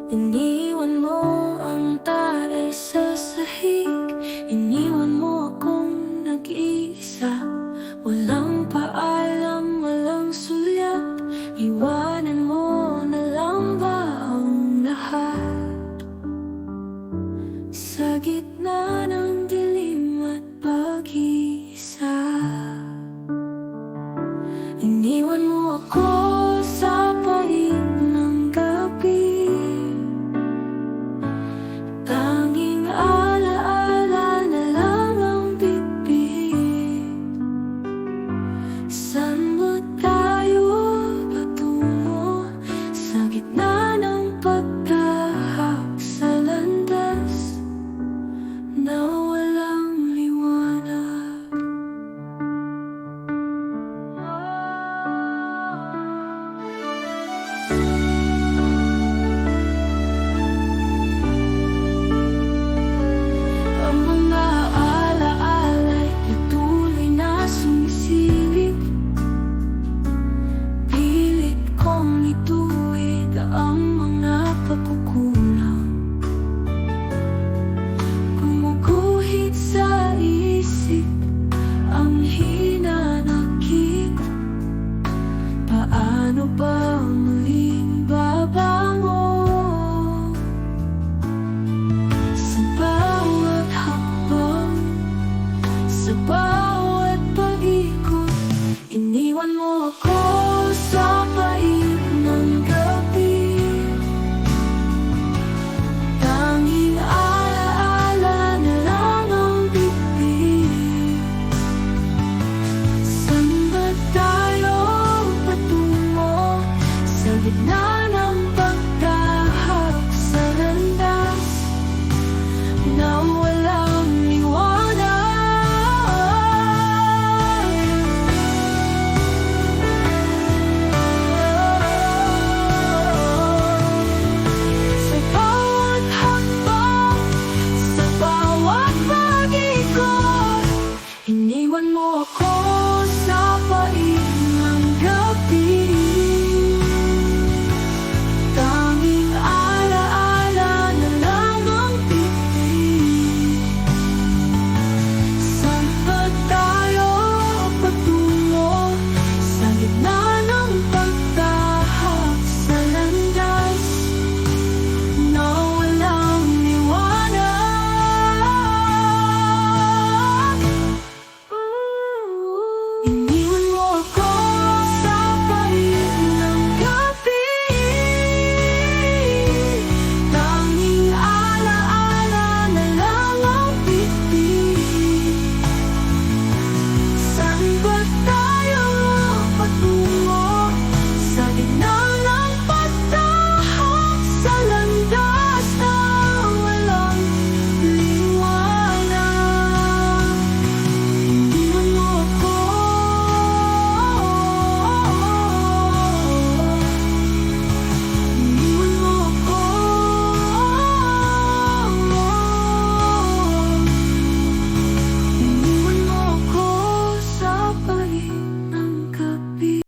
Iniwan mo ang tae sa sahig, iniwan mo akong nag-iisa. Walang paalam, walang sulyap, iwanan mo na lang ba ang lahat? Sa gitna ng dilim at pag-iisa, iniwan mo ako sa panig ng gabi. Tanging alaala na lang ang bibig. Saan ba tayo patungo? Sa gitna ng pagtahak sa landas na walang liwanag. Ang mga alaala'y patuloy na sumisilip. Pilit kong ituwid ang mga pagkukulang. Gumuguhit sa isip ang hinanakit. Paano ba muling babangon? Sa bawat hakbang, sa bawat pag-ikot, iniwan mo ako sa pait ng gabi. Tanging alaala na lang ang bibig. Saan ba tayo patungo? Sa gitna